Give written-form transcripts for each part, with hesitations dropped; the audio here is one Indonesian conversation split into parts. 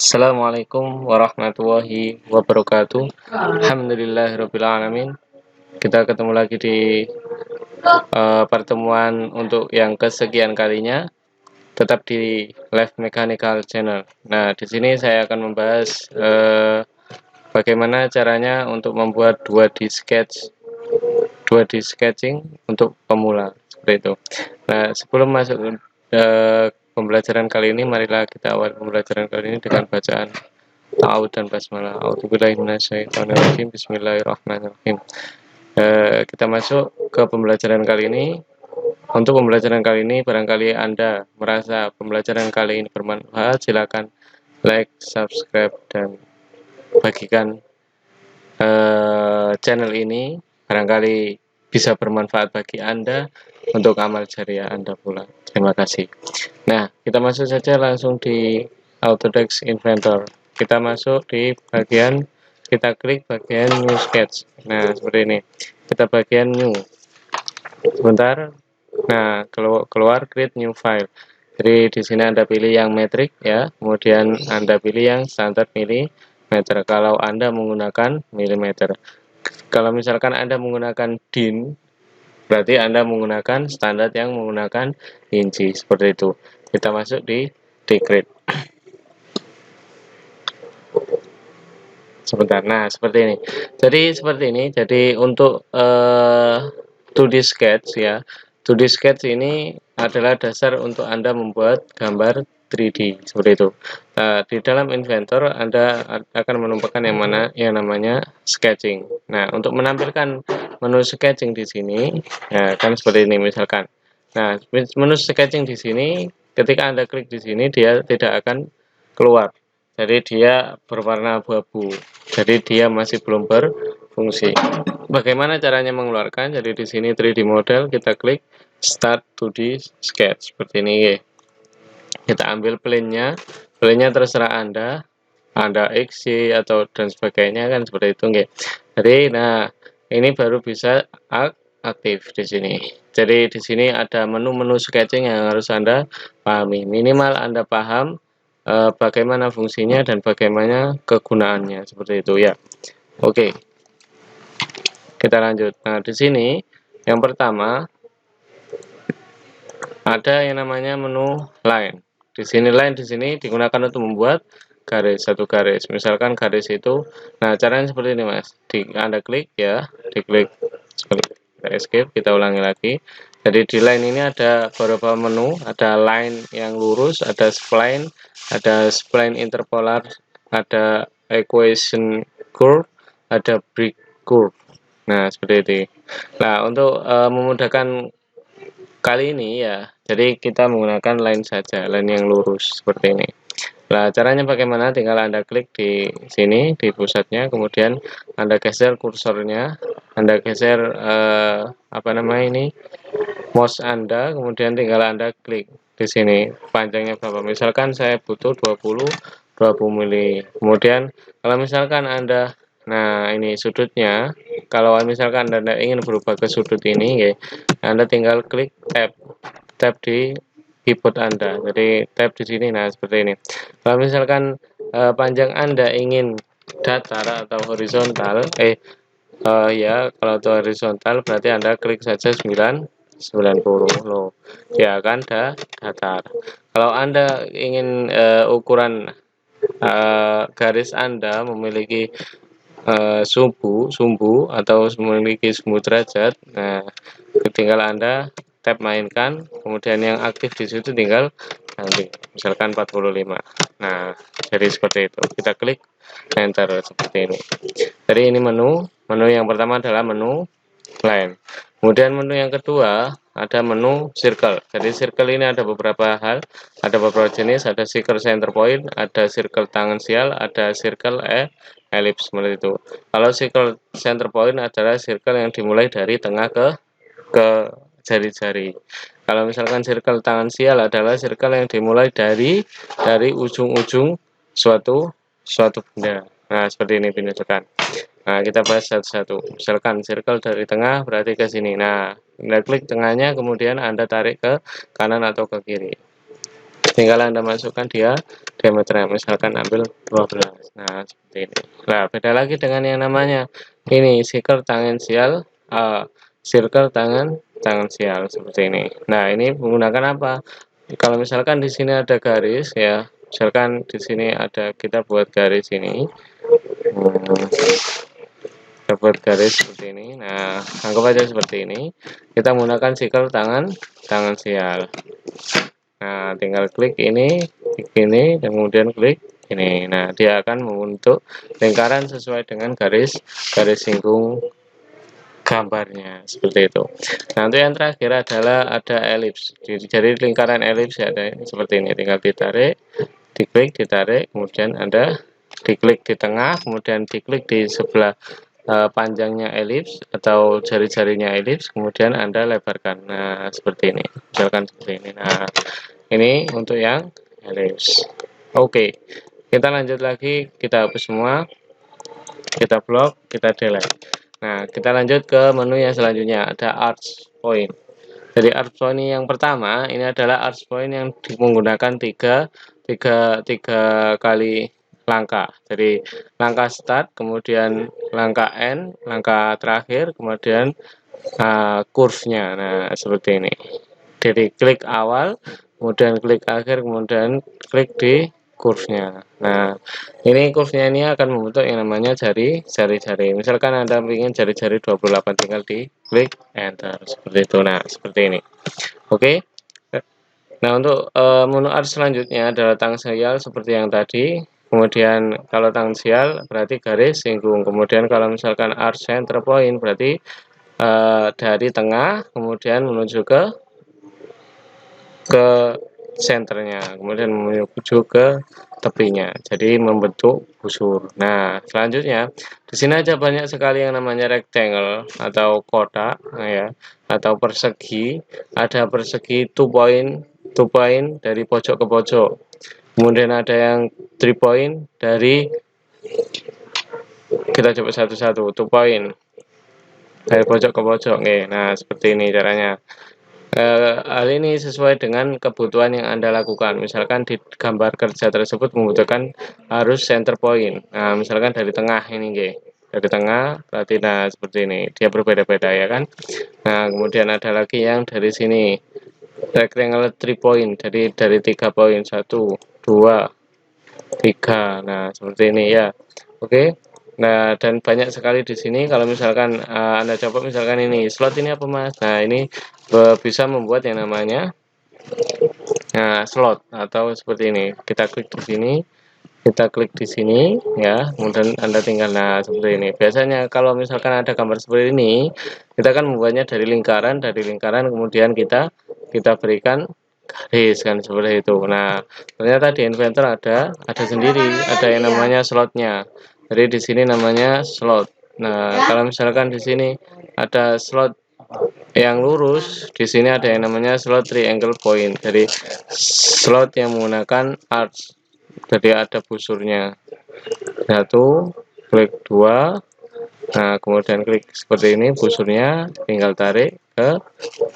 Assalamualaikum warahmatullahi wabarakatuh. Alhamdulillahirrabbilalamin. Kita ketemu lagi di pertemuan untuk yang kesekian kalinya, tetap di Live Mechanical Channel. Nah, di sini saya akan membahas bagaimana caranya untuk membuat 2D sketching untuk pemula, seperti itu. Nah, sebelum masuk pembelajaran kali ini, marilah kita awal pembelajaran kali ini dengan bacaan ta'awudz dan basmalah. A'udzubillahi minasyaitonirrajim. Bismillahirrahmanirrahim. Kita masuk ke pembelajaran kali ini. Untuk pembelajaran kali ini, barangkali Anda merasa pembelajaran kali ini bermanfaat, silakan like, subscribe, dan bagikan channel ini. Barangkali bisa bermanfaat bagi Anda untuk amal jariah Anda pula. Terima kasih. Nah, kita masuk saja langsung di Autodesk Inventor. Kita masuk di bagian, kita klik bagian New Sketch. Nah, seperti ini. Kita bagian New. Sebentar. Nah, keluar Create New File. Jadi di sini Anda pilih yang metrik ya, kemudian Anda pilih yang standar milimeter. Kalau Anda menggunakan milimeter. Kalau misalkan Anda menggunakan DIN, berarti Anda menggunakan standar yang menggunakan inci, seperti itu. Kita masuk di Decrease. Sebentar. Nah, seperti ini. Jadi untuk 2D sketch ya. 2D sketch ini adalah dasar untuk Anda membuat gambar 3D seperti itu. Di dalam Inventor Anda akan menemukan yang namanya sketching. Nah, untuk menampilkan menu sketching di sini, ya kan seperti ini misalkan. Nah, menu sketching di sini ketika Anda klik di sini dia tidak akan keluar. Jadi dia berwarna abu-abu. Jadi dia masih belum berfungsi. Bagaimana caranya mengeluarkan? Jadi di sini 3D model, kita klik Start 2D Sketch seperti ini ya. Kita ambil plane-nya terserah Anda X, Y, atau dan sebagainya kan seperti itu nggih. Jadi nah, ini baru bisa aktif di sini. Jadi di sini ada menu-menu sketching yang harus Anda pahami. Minimal Anda paham bagaimana fungsinya dan bagaimana kegunaannya seperti itu ya. Oke. Kita lanjut. Nah, di sini yang pertama ada yang namanya menu line. Di sini line digunakan untuk membuat satu garis. Misalkan garis itu, nah caranya seperti ini Mas. Anda klik ya, diklik seperti kita escape, kita ulangi lagi. Jadi di line ini ada beberapa menu, ada line yang lurus, ada spline interpolar, ada equation curve, ada brick curve. Nah, seperti itu. Nah, untuk memudahkan kali ini ya, jadi kita menggunakan line saja, line yang lurus seperti ini. Nah, caranya bagaimana? Tinggal Anda klik di sini, di pusatnya, kemudian Anda geser kursornya, Anda geser mouse Anda, kemudian tinggal Anda klik di sini, panjangnya berapa. Misalkan saya butuh 20 mili. Kemudian kalau misalkan Anda, nah ini sudutnya, kalau misalkan Anda ingin berubah ke sudut ini, ya, Anda tinggal klik tab di keyboard Anda. Jadi tab di sini, nah seperti ini. Kalau misalkan panjang Anda ingin datar atau horizontal, ya kalau itu horizontal berarti Anda klik saja 90 loh. Dia akan datar. Kalau Anda ingin ukuran garis Anda memiliki sumbu atau memiliki sumbu derajat, nah tinggal Anda tab mainkan, kemudian yang aktif di situ tinggal nanti misalkan 45. Nah, jadi seperti itu. Kita klik enter seperti ini. Jadi ini menu yang pertama adalah menu line. Kemudian menu yang kedua ada menu circle. Jadi circle ini ada beberapa hal, ada beberapa jenis, ada circle center point, ada circle tangan sial, ada circle ellipse seperti itu. Kalau circle center point adalah circle yang dimulai dari tengah ke jari-jari. Kalau misalkan circle tangan sial adalah circle yang dimulai dari ujung-ujung suatu benda. Nah, seperti ini pindahan. Nah, kita bahas satu-satu. Misalkan circle dari tengah berarti ke sini. Nah, Anda klik tengahnya, kemudian Anda tarik ke kanan atau ke kiri. tinggal Anda masukkan dia diameternya, misalkan ambil 12. Nah, seperti ini. Nah, beda lagi dengan yang namanya ini circle tangensial, circle tangensial seperti ini. Nah, ini menggunakan apa? Kalau misalkan di sini ada garis ya, misalkan di sini ada, kita buat garis ini. Kita buat garis seperti ini. Nah, anggap aja seperti ini. Kita menggunakan circle tangensial. Nah, tinggal klik ini, dan kemudian klik ini. Nah, dia akan membentuk lingkaran sesuai dengan garis singgung gambarnya seperti itu. Nah, untuk yang terakhir adalah ada elips. Jadi lingkaran elips ya, ada seperti ini. Tinggal ditarik, diklik, ditarik, kemudian Anda diklik di tengah, kemudian diklik di sebelah panjangnya elips atau jari-jarinya elips, kemudian Anda lebarkan. Nah, seperti ini. Misalkan seperti ini. Nah, ini untuk yang elips. Oke. Kita lanjut lagi, kita hapus semua. Kita blok, kita delete. Nah, kita lanjut ke menu yang selanjutnya, ada arch point. Jadi arch point yang pertama ini adalah arch point yang menggunakan tiga kali langkah. Jadi langkah start, kemudian langkah end, langkah terakhir, kemudian curve-nya. Nah, seperti ini. Jadi klik awal, kemudian klik akhir, kemudian klik di curve-nya. Nah, ini curve-nya ini akan membentuk yang namanya jari. Misalkan Anda ingin jari-jari 28, tinggal di klik enter seperti itu. Nah, seperti ini. Oke. Nah, untuk menu arch selanjutnya adalah tangensial seperti yang tadi. Kemudian kalau tangensial berarti garis singgung. Kemudian kalau misalkan arch center point berarti dari tengah kemudian menuju ke senternya, kemudian menuju ke tepinya, jadi membentuk busur. Nah, selanjutnya di sini ada banyak sekali yang namanya rectangle atau kotak, ya, atau persegi. Ada persegi 2 point dari pojok ke pojok. Kemudian ada yang 3 point dari, kita coba satu-satu, 2 point dari pojok ke pojok. Oke, nah seperti ini caranya. Hal ini sesuai dengan kebutuhan yang Anda lakukan. Misalkan di gambar kerja tersebut membutuhkan harus center point. Nah, misalkan dari tengah ini, dari tengah, berarti nah seperti ini. Dia berbeda-beda ya kan. Nah, kemudian ada lagi yang dari sini, rectangle 3 point. Jadi dari 3 poin, 1, 2, 3. Nah, seperti ini ya. Oke. Nah, dan banyak sekali di sini. Kalau misalkan Anda coba misalkan ini slot, ini apa Mas? Nah, ini bisa membuat yang namanya slot atau seperti ini. Kita klik di sini, kita klik di sini ya, kemudian Anda tinggal seperti ini. Biasanya kalau misalkan ada gambar seperti ini, kita akan membuatnya dari lingkaran, kemudian kita berikan garis kan seperti itu. Nah, ternyata di Inventor ada sendiri, ada yang namanya slotnya. Jadi di sini namanya slot. Nah, kalau misalkan di sini ada slot yang lurus, di sini ada yang namanya slot triangle point. Jadi slot yang menggunakan arch. Jadi ada busurnya. 1, klik 2. Nah, kemudian klik seperti ini busurnya, tinggal tarik ke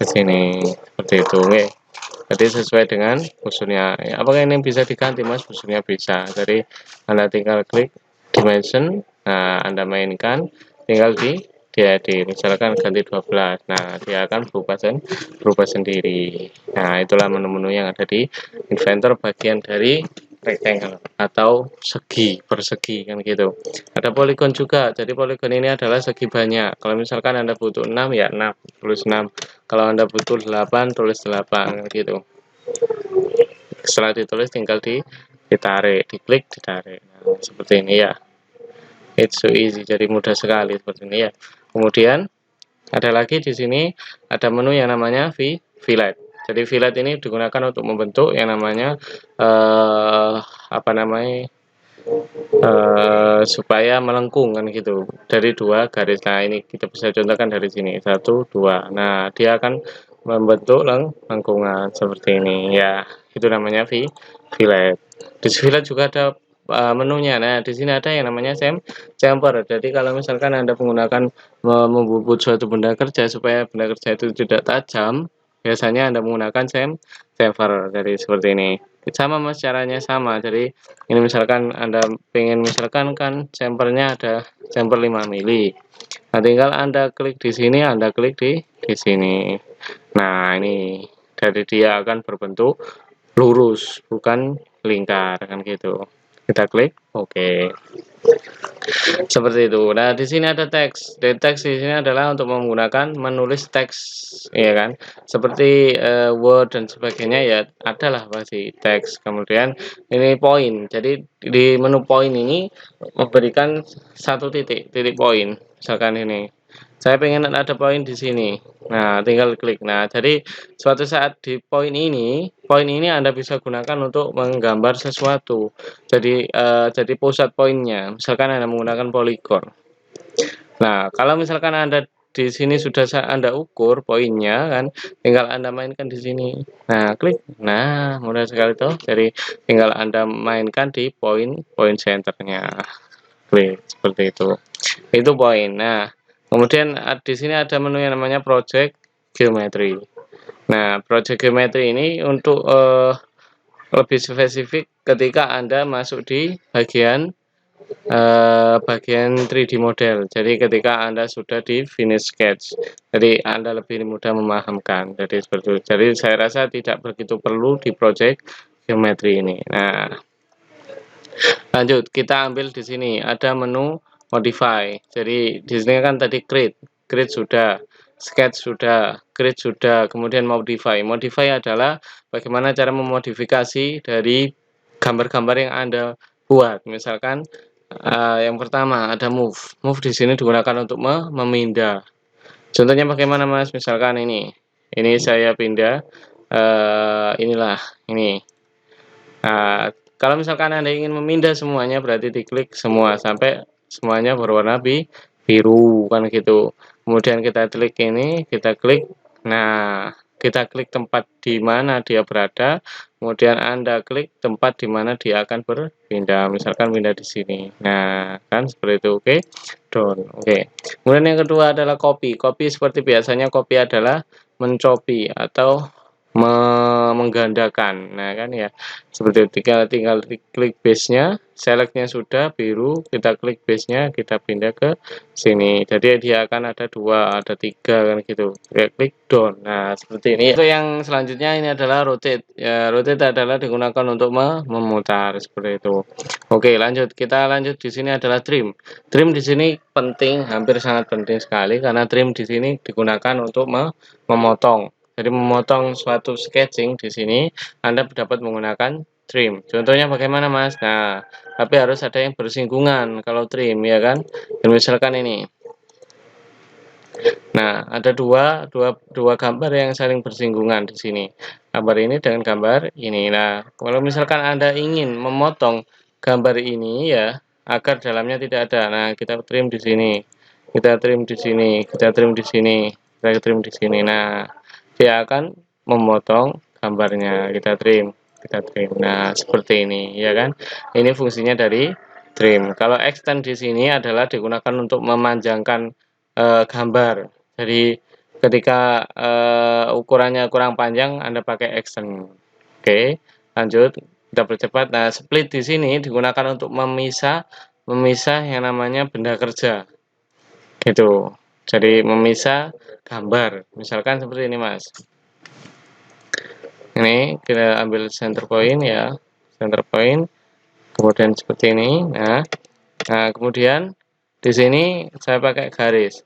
sini. Seperti itu, oke. Jadi sesuai dengan busurnya. Apakah ini bisa diganti Mas? Busurnya bisa. Jadi Anda tinggal klik dimension. Nah, Anda mainkan, tinggal diedit. Misalkan ganti 12. Nah, dia akan berubah sendiri. Nah, itulah menu-menu yang ada di Inventor bagian dari rectangle atau persegi kan gitu. Ada polygon juga. Jadi polygon ini adalah segi banyak. Kalau misalkan Anda butuh 6 ya 6, tulis 6. Kalau Anda butuh 8, tulis 8 gitu. Setelah ditulis tinggal ditarik, diklik, ditarik. Nah, seperti ini ya. It's so easy, jadi mudah sekali seperti ini ya. Kemudian ada lagi di sini ada menu yang namanya fillet. Jadi fillet ini digunakan untuk membentuk yang namanya supaya melengkung kan gitu, dari 2 garis. Nah, ini kita bisa contohkan dari sini 1, 2. Nah, dia akan membentuk lengkungan seperti ini ya. Itu namanya fillet. Di fillet juga ada menunya. Nah, di sini ada yang namanya chamfer. Jadi kalau misalkan Anda menggunakan membubut suatu benda kerja supaya benda kerja itu tidak tajam, biasanya Anda menggunakan chamfer. Jadi seperti ini. Sama Mas, caranya sama. Jadi ini misalkan Anda pengen misalkan kan chamfernya ada chamfer 5 mili. Nah, tinggal Anda klik di sini, Anda klik di sini. Nah, ini jadi dia akan berbentuk lurus, bukan lingkar kan gitu. Kita klik oke. Seperti itu. Nah, di sini ada teks. Di teks di sini adalah untuk menggunakan menulis teks, ya kan? Seperti Word dan sebagainya ya, adalah pasti teks. Kemudian ini poin. Jadi di menu poin ini memberikan satu titik poin. Misalkan ini. Saya pengen ada poin di sini. Nah, tinggal klik. Nah, jadi suatu saat di poin ini Anda bisa gunakan untuk menggambar sesuatu. Jadi pusat poinnya. Misalkan Anda menggunakan polygon. Nah, kalau misalkan Anda di sini sudah Anda ukur poinnya kan, tinggal Anda mainkan di sini. Nah, klik. Nah, mudah sekali tuh. Jadi tinggal Anda mainkan di poin centernya. Klik seperti itu. Itu poin. Nah, kemudian di sini ada menu yang namanya project geometry. Nah, project geometry ini untuk lebih spesifik ketika Anda masuk di bagian 3D model. Jadi ketika Anda sudah di finish sketch, jadi Anda lebih mudah memahamkan. Jadi seperti itu. Jadi saya rasa tidak begitu perlu di project geometry ini. Nah, lanjut kita ambil di sini ada menu modify. Jadi di sini kan tadi create sudah, sketch sudah, create sudah, kemudian modify. Modify adalah bagaimana cara memodifikasi dari gambar-gambar yang Anda buat. Misalkan yang pertama ada move. Move di sini digunakan untuk memindah. Contohnya bagaimana Mas? Misalkan ini saya pindah inilah ini. Nah, kalau misalkan Anda ingin memindah semuanya berarti diklik semua sampai semuanya berwarna biru kan gitu. Kemudian kita klik ini, kita klik. Nah, kita klik tempat di mana dia berada, kemudian Anda klik tempat di mana dia akan berpindah. Misalkan pindah di sini. Nah, kan seperti itu. Oke. Down. Oke. Kemudian yang kedua adalah copy. Copy seperti biasanya copy adalah mencopy atau menggandakan. Nah, kan ya. Seperti itu. Tinggal klik base-nya, select-nya sudah biru, kita klik base-nya, kita pindah ke sini. Jadi dia akan ada 2, ada 3 kan gitu. Kita klik down. Nah, seperti ini. Itu yang selanjutnya ini adalah rotate. Ya, rotate adalah digunakan untuk memutar seperti itu. Oke, lanjut. Kita lanjut di sini adalah trim. Trim di sini penting, hampir sangat penting sekali karena trim di sini digunakan untuk memotong. Jadi memotong suatu sketching di sini Anda dapat menggunakan trim. Contohnya bagaimana Mas? Nah, tapi harus ada yang bersinggungan kalau trim ya kan. Dan misalkan ini. Nah, ada dua gambar yang saling bersinggungan di sini. Gambar ini dengan gambar ini. Nah, kalau misalkan Anda ingin memotong gambar ini ya agar dalamnya tidak ada. Nah, kita trim di sini. Kita trim di sini, kita trim di sini, kita trim di sini. Nah, dia akan memotong gambarnya. Kita trim. Nah, seperti ini, ya kan? Ini fungsinya dari trim. Kalau extend di sini adalah digunakan untuk memanjangkan gambar. Jadi ketika ukurannya kurang panjang, Anda pakai extend. Oke, lanjut. Kita percepat. Nah, split di sini digunakan untuk memisah yang namanya benda kerja. Gitu. Jadi memisah gambar. Misalkan seperti ini, Mas. Ini kita ambil center point ya, center point. Kemudian seperti ini. Nah, kemudian di sini saya pakai garis.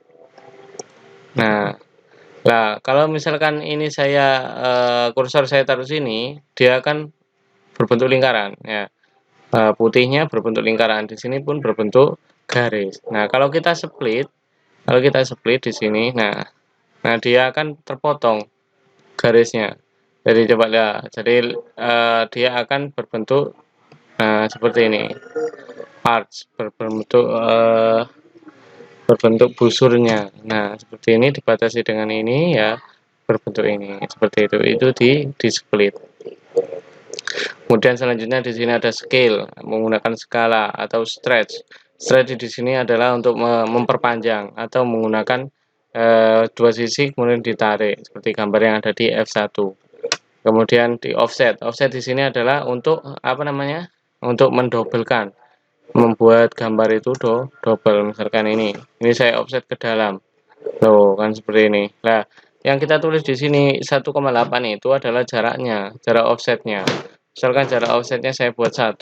Nah, kalau misalkan ini saya kursor saya taruh sini, dia akan berbentuk lingkaran ya. Putihnya berbentuk lingkaran, di sini pun berbentuk garis. Nah, kalau kita split di sini, nah dia akan terpotong garisnya. Jadi coba lihat, jadi dia akan berbentuk seperti ini, arch berbentuk busurnya. Nah, seperti ini dibatasi dengan ini ya, berbentuk ini seperti itu di split. Kemudian selanjutnya di sini ada scale, menggunakan skala atau stretch. Stretch di sini adalah untuk memperpanjang atau menggunakan dua sisi kemudian ditarik seperti gambar yang ada di F1. Kemudian di offset. Offset di sini adalah untuk apa namanya? Untuk mendobelkan, membuat gambar itu double. Misalkan ini saya offset ke dalam. Loh, kan seperti ini. Nah, yang kita tulis di sini 1,8 itu adalah jaraknya, jarak offsetnya. Misalkan jarak offsetnya saya buat 1.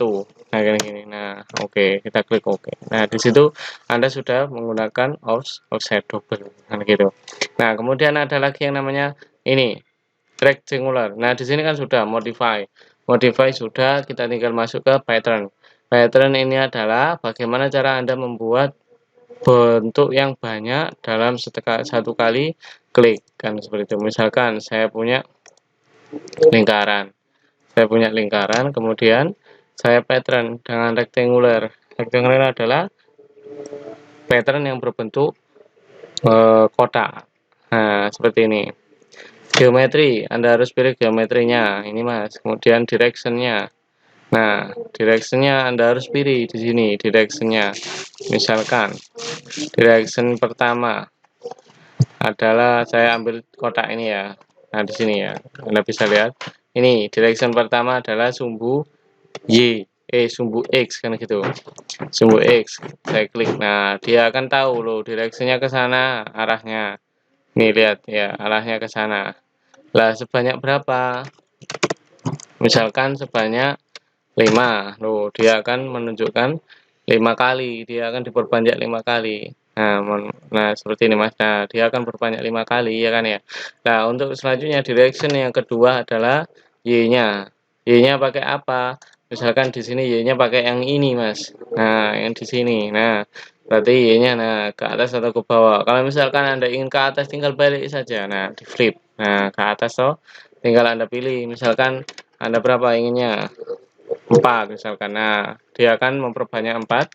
Nah, kayak gini. Nah, oke, kita klik oke. Nah, di situ Anda sudah menggunakan offset double, kan gitu. Nah, kemudian ada lagi yang namanya ini, rectangular. Nah, di sini kan sudah modify. Modify sudah, kita tinggal masuk ke pattern. Pattern ini adalah bagaimana cara Anda membuat bentuk yang banyak dalam satu kali klik, kan seperti itu. Misalkan saya punya lingkaran. Kemudian saya pattern dengan rectangular. Rectangular adalah pattern yang berbentuk kotak. Nah, seperti ini. Geometri, Anda harus pilih geometrinya, ini Mas. Kemudian directionnya. Nah, directionnya Anda harus pilih di sini, directionnya. Misalkan, direction pertama adalah saya ambil kotak ini ya. Nah, di sini ya, Anda bisa lihat. Ini direction pertama adalah sumbu sumbu X kan gitu. Sumbu X, saya klik. Nah, dia akan tahu loh directionnya ke sana arahnya. Nih lihat ya, arahnya ke sana. Lah sebanyak berapa? Misalkan sebanyak 5. Loh, dia akan menunjukkan 5 kali, dia akan diperbanyak 5 kali. Nah, seperti ini Mas. Nah, dia akan berbanyak 5 kali ya kan ya. Nah, untuk selanjutnya direction yang kedua adalah Y-nya. Y-nya pakai apa? Misalkan di sini Y-nya pakai yang ini Mas. Nah, yang di sini. Nah, berarti Y-nya ke atas atau ke bawah. Kalau misalkan Anda ingin ke atas tinggal balik saja. Nah, di flip. Nah, ke atas tinggal Anda pilih. Misalkan Anda berapa inginnya? 4 misalkan. Nah, dia akan memperbanyak 4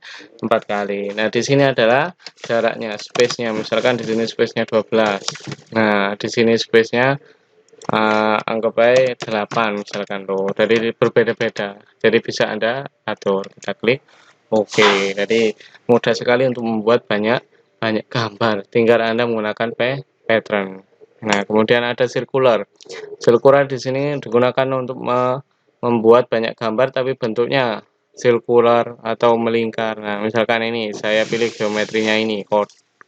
kali. Nah, di sini adalah jaraknya, space-nya. Misalkan di sini space-nya 12. Nah, di sini space-nya anggap aja 8 misalkan loh. Jadi berbeda-beda. Jadi bisa Anda atur. Kita klik oke. Jadi mudah sekali untuk membuat banyak gambar. Tinggal Anda menggunakan pattern. Nah, kemudian ada circular. Circular di sini digunakan untuk membuat banyak gambar tapi bentuknya sirkular atau melingkar. Nah, misalkan ini saya pilih geometrinya ini,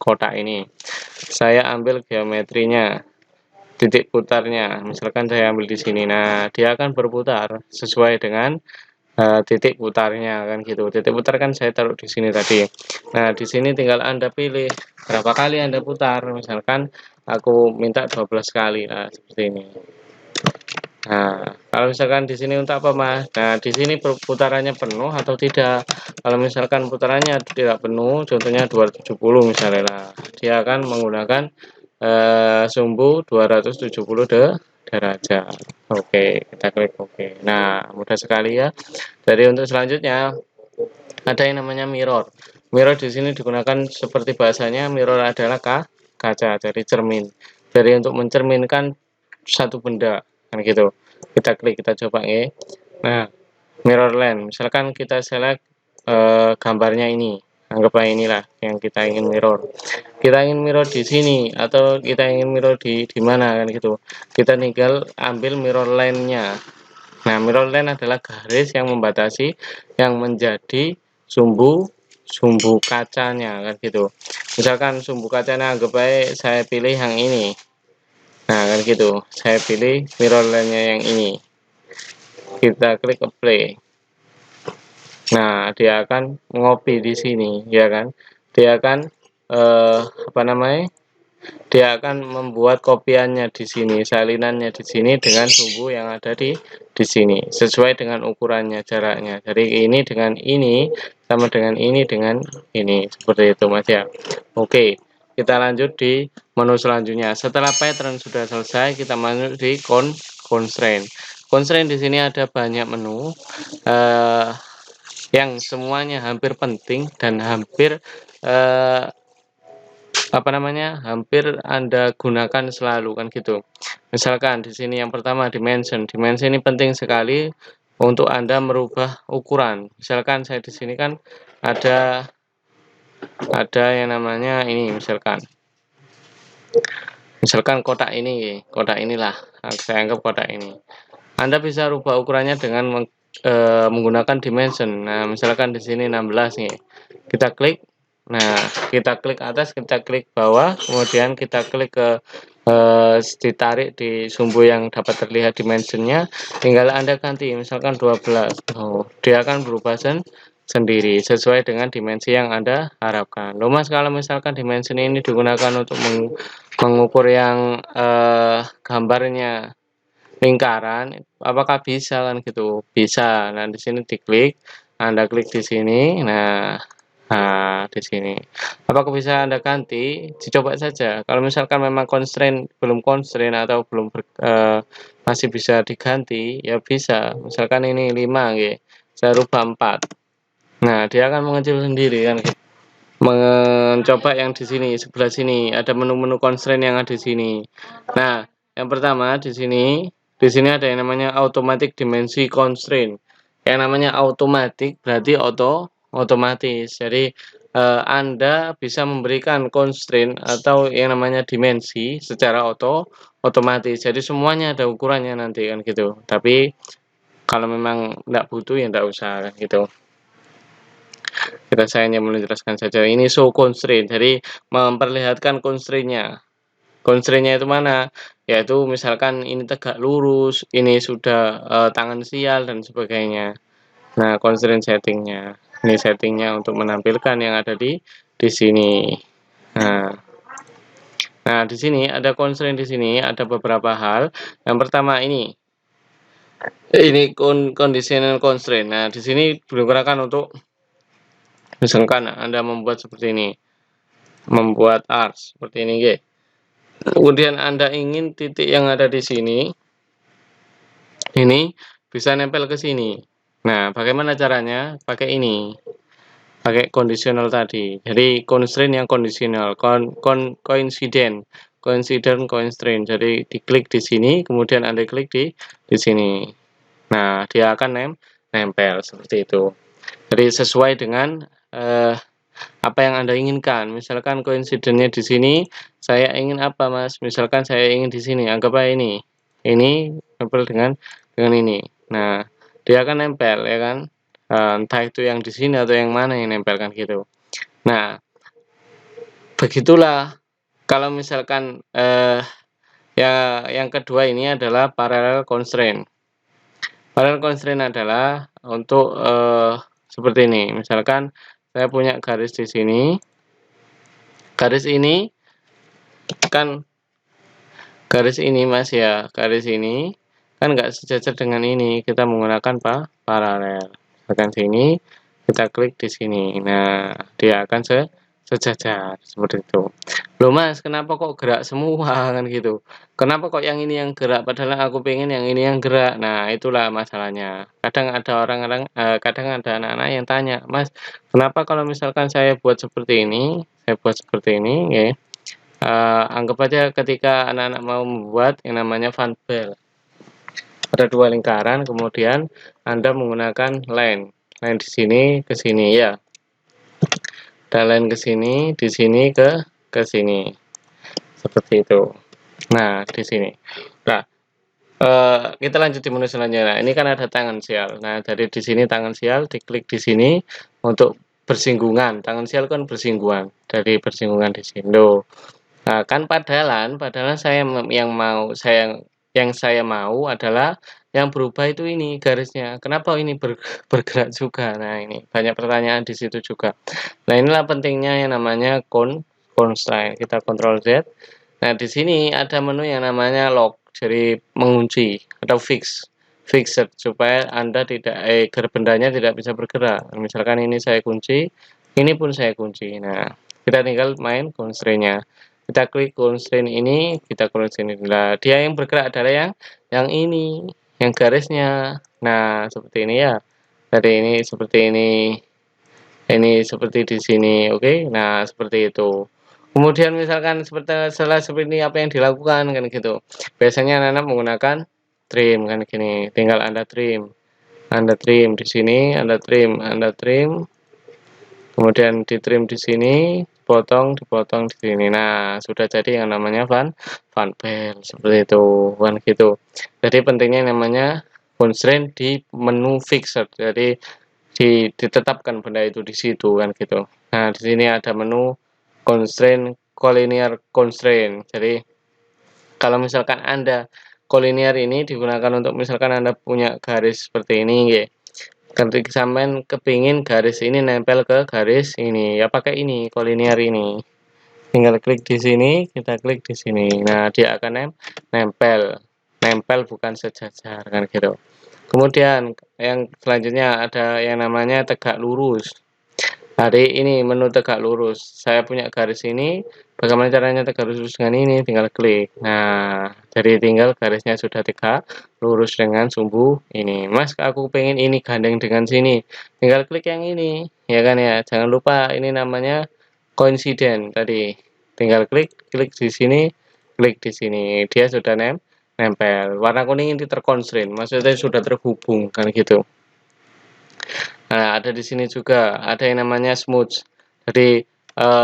kotak ini. Saya ambil geometrinya, titik putarnya. Misalkan saya ambil di sini. Nah, dia akan berputar sesuai dengan titik putarnya kan gitu. Titik putar kan saya taruh di sini tadi. Nah, di sini tinggal Anda pilih berapa kali Anda putar. Misalkan aku minta 12 kali. Nah, seperti ini. Nah, kalau misalkan di sini untuk apa, Mas? Nah, di sini putarannya penuh atau tidak? Kalau misalkan putarannya tidak penuh, contohnya 270 misalnya lah, dia akan menggunakan sumbu 270 derajat. Oke, kita klik oke. Nah, mudah sekali ya. Jadi untuk selanjutnya ada yang namanya mirror. Mirror di sini digunakan seperti bahasanya mirror adalah kaca dari cermin. Jadi untuk mencerminkan satu benda kan gitu. Kita klik, kita coba ya. Nah, mirror lens. Misalkan kita select gambarnya ini. Anggaplah inilah yang kita ingin mirror. Kita ingin mirror di sini atau kita ingin mirror di mana kan gitu. Kita tinggal ambil mirror lens-nya. Nah, mirror lens adalah garis yang membatasi yang menjadi sumbu kacanya kan gitu. Misalkan sumbu kacanya anggap baik saya pilih yang ini. Nah, kan gitu. Saya pilih mirror lens-nya yang ini. Kita klik apply. Nah, dia akan ngopi di sini, ya kan? Dia akan apa namanya? Dia akan membuat kopiannya di sini, salinannya di sini dengan sumbu yang ada di sini, sesuai dengan ukurannya, jaraknya. Jadi ini dengan ini sama dengan ini dengan ini, seperti itu Mas ya. Oke, kita lanjut di menu selanjutnya. Setelah pattern sudah selesai, kita masuk di constraint. Constraint di sini ada banyak menu yang semuanya hampir penting dan hampir apa namanya, hampir Anda gunakan selalu kan gitu. Misalkan di sini yang pertama dimension. Dimension ini penting sekali untuk Anda merubah ukuran. Misalkan saya di sini kan ada yang namanya ini misalkan. Misalkan kotak ini, kotak inilah, saya anggap kotak ini. Anda bisa rubah ukurannya dengan menggunakan dimension. Nah, misalkan di sini 16 nih. Kita klik. Nah, kita klik atas, kita klik bawah, kemudian kita klik ke ditarik di sumbu yang dapat terlihat dimensionnya, tinggal Anda ganti misalkan 12. Oh, dia akan berubah sendiri sesuai dengan dimensi yang Anda harapkan. Loh Mas, kalau misalkan dimensi ini digunakan untuk mengukur yang gambarnya lingkaran, apakah bisa kan gitu? Bisa. Nah, di sini diklik, Anda klik di sini. Nah, di sini. Apakah bisa Anda ganti? Dicoba saja. Kalau misalkan memang belum constraint atau masih bisa diganti, ya bisa. Misalkan ini 5 gitu. Saya rubah 4. Nah, dia akan mengecil sendiri kan gitu. Mencoba yang di sini, sebelah sini, ada menu-menu constraint yang ada di sini. Nah, yang pertama di sini ada yang namanya automatic dimensi constraint. Yang namanya automatic berarti otomatis. Jadi Anda bisa memberikan constraint atau yang namanya dimensi secara otomatis. Jadi semuanya ada ukurannya nanti kan gitu. Tapi kalau memang tidak butuh ya tidak usah kan gitu. Saya hanya menjelaskan saja. Ini show constraint, jadi memperlihatkan constraint-nya. Constraint-nya itu mana? Yaitu misalkan ini tegak lurus, ini sudah tangan sial dan sebagainya. Nah, constraint setting-nya. Ini setting-nya untuk menampilkan yang ada di sini. Nah, di sini ada constraint di sini, ada beberapa hal. Yang pertama ini conditional constraint. Nah, di sini digunakan untuk misalkan Anda membuat seperti ini, membuat arch seperti ini, G. Kemudian Anda ingin titik yang ada di sini, ini bisa nempel ke sini. Nah, bagaimana caranya? Pakai ini, pakai conditional tadi. Jadi constraint yang conditional, coincident constraint. Jadi diklik di sini, kemudian Anda klik di sini. Nah, dia akan nempel seperti itu. Jadi sesuai dengan apa yang Anda inginkan. Misalkan coincidence-nya di sini, saya ingin apa, Mas? Misalkan saya ingin di sini, anggap aja ini. Ini nempel dengan ini. Nah, dia akan nempel ya kan? Entah itu yang di sini atau yang mana yang nempelkan gitu. Nah, begitulah kalau misalkan ya yang kedua ini adalah parallel constraint. Parallel constraint adalah untuk seperti ini. Misalkan saya punya garis di sini. Garis ini kan garis ini Mas ya, garis ini kan nggak sejajar dengan ini, kita menggunakan paralel. Misalkan sini, kita klik di sini. Nah, dia akan sejajar seperti itu. Loh Mas, kenapa kok gerak semua kan gitu? Kenapa kok yang ini yang gerak padahal aku pengen yang ini yang gerak? Nah, itulah masalahnya. Kadang ada kadang ada anak-anak yang tanya, Mas, kenapa kalau misalkan saya buat seperti ini, ya. Anggap aja ketika anak-anak mau membuat yang namanya fun bell. Ada dua lingkaran, kemudian Anda menggunakan line di sini ke sini ya. Dan line ke sini, di sini ke sini. Seperti itu. Nah, di sini. Nah, kita lanjut di menu selanjutnya. Nah, ini kan ada tangan sial. Nah, dari di sini tangan sial, diklik di sini untuk bersinggungan. Tangan sial kan bersinggungan. Dari bersinggungan di sini. Loh. Nah, kan padahal saya yang saya mau adalah yang berubah itu ini garisnya. Kenapa ini bergerak juga? Nah, ini banyak pertanyaan di situ juga. Nah, inilah pentingnya yang namanya constraint. Kita Ctrl Z. Nah, di sini ada menu yang namanya lock, jadi mengunci atau fixed supaya Anda bendanya tidak bisa bergerak. Misalkan ini saya kunci, ini pun saya kunci. Nah, kita tinggal main constraint-nya. Kita klik constraint ini, kita constraint ini. Nah, dia yang bergerak adalah yang ini, yang garisnya. Nah, seperti ini ya. Jadi ini seperti ini seperti di sini, oke? Nah, seperti itu. Kemudian misalkan setelah seperti ini apa yang dilakukan kan gitu. Biasanya anak-anak menggunakan trim kan gini. Tinggal Anda trim di sini, Anda trim. Kemudian di trim di sini, dipotong di sini. Nah, sudah jadi yang namanya funpail seperti itu, kan gitu. Jadi pentingnya namanya constraint di menu fixed. Jadi ditetapkan benda itu di situ kan gitu. Nah, di sini ada menu constraint collinear constraint. Jadi kalau misalkan Anda collinear ini digunakan untuk misalkan Anda punya garis seperti ini ya. Ketika sampean kepingin garis ini nempel ke garis ini, ya pakai ini collinear ini. Tinggal klik di sini, kita klik di sini. Nah, dia akan nempel. Nempel bukan sejajar kan gitu. Kemudian yang selanjutnya ada yang namanya tegak lurus. Hari ini menu tegak lurus. Saya punya garis ini. Bagaimana caranya tegak lurus dengan ini? Tinggal klik. Nah, jadi tinggal garisnya sudah tegak lurus dengan sumbu ini. Mas, aku pengen ini gandeng dengan sini. Tinggal klik yang ini, ya kan ya. Jangan lupa ini namanya coincident tadi. Tinggal klik di sini, klik di sini. Dia sudah nempel. Warna kuning ini terconstrain, maksudnya sudah terhubung kan gitu. Nah, ada di sini juga ada yang namanya smooth. Jadi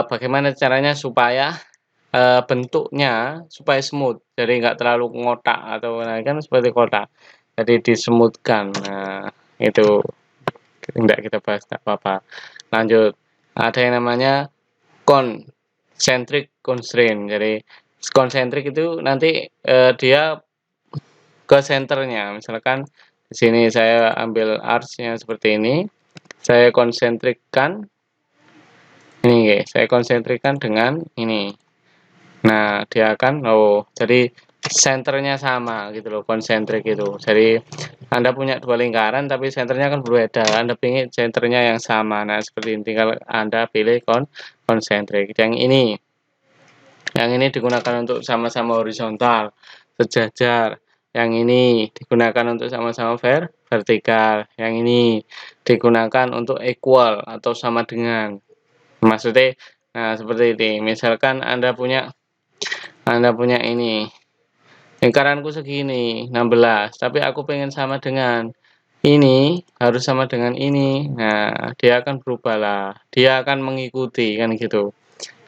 bagaimana caranya supaya bentuknya supaya smooth, jadi nggak terlalu ngotak atau kan seperti kotak. Jadi dismoothkan. Nah, itu tidak kita bahas, tidak apa-apa. Lanjut, ada yang namanya concentric constraint. Jadi concentric itu nanti dia ke senternya. Misalkan di sini saya ambil archnya seperti ini. Saya konsentrikkan ini guys, saya konsentrikkan dengan ini. Nah, dia akan jadi senternya sama gitu loh, konsentrik itu. Jadi Anda punya dua lingkaran tapi senternya kan berbeda. Anda ingin senternya yang sama. Nah, seperti ini tinggal Anda pilih konsentrik. Yang ini digunakan untuk sama-sama horizontal, sejajar. Yang ini digunakan untuk sama-sama vertikal. Yang ini digunakan untuk equal atau sama dengan. Maksudnya, nah seperti ini. Misalkan Anda punya ini. Lingkaranku segini, 16. Tapi aku pengen sama dengan ini, harus sama dengan ini. Nah, dia akan berubah lah. Dia akan mengikuti, kan gitu.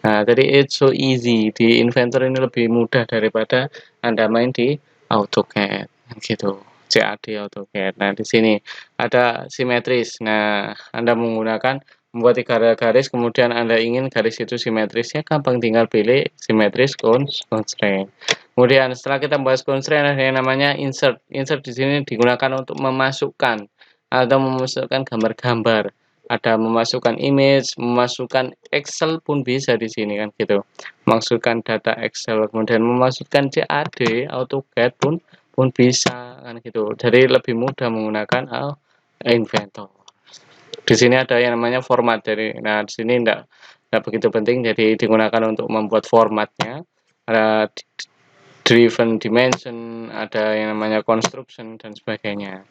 Nah, jadi it's so easy. Di Inventor ini lebih mudah daripada Anda main di AutoCAD gitu. CAD AutoCAD. Nah, di sini ada simetris. Nah, Anda membuat 3 garis, kemudian Anda ingin garis itu simetrisnya gampang, tinggal pilih simetris constraint. Kemudian setelah kita membahas constraint, ada yang namanya insert. Insert di sini digunakan untuk memasukkan atau memasukkan gambar-gambar. Ada memasukkan image, memasukkan Excel pun bisa di sini kan gitu. Memasukkan data Excel, kemudian memasukkan CAD, AutoCAD pun bisa kan gitu. Jadi lebih mudah menggunakan Inventor. Di sini ada yang namanya format. Jadi, nah di sini enggak begitu penting. Jadi digunakan untuk membuat formatnya. Ada driven dimension, ada yang namanya construction dan sebagainya.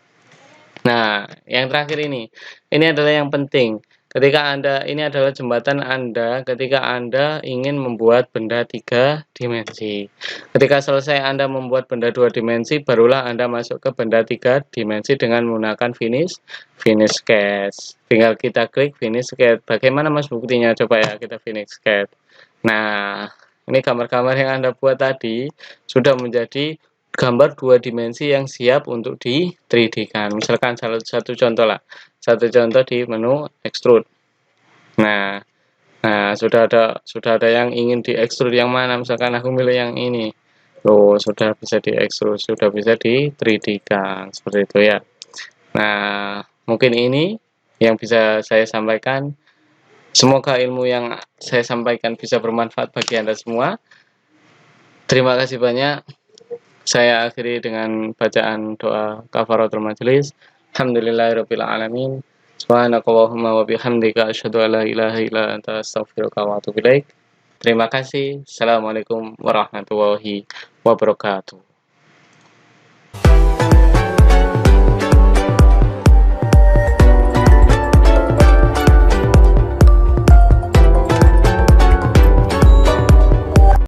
Nah, yang terakhir ini adalah yang penting. Ini adalah jembatan Anda ketika Anda ingin membuat benda 3 dimensi. Ketika selesai Anda membuat benda 2 dimensi, barulah Anda masuk ke benda 3 dimensi dengan menggunakan finish sketch. Tinggal kita klik finish sketch. Bagaimana Mas buktinya? Coba ya kita finish sketch. Nah, ini gambar-gambar yang Anda buat tadi sudah menjadi gambar 2 dimensi yang siap untuk di 3D kan. Misalkan satu contoh lah. Satu contoh di menu extrude. Nah, sudah ada yang ingin di extrude yang mana? Misalkan aku milih yang ini. Sudah bisa di extrude, sudah bisa di 3D kan. Seperti itu ya. Nah, mungkin ini yang bisa saya sampaikan. Semoga ilmu yang saya sampaikan bisa bermanfaat bagi Anda semua. Terima kasih banyak. Saya akhiri dengan bacaan doa kafaratul majelis. Alhamdulillahirabbil alamin. Subhanakallahumma wa bihamdika asyhadu an la ilaha illa anta astaghfiruka wa atubu ilaik. Terima kasih. Assalamualaikum warahmatullahi wabarakatuh.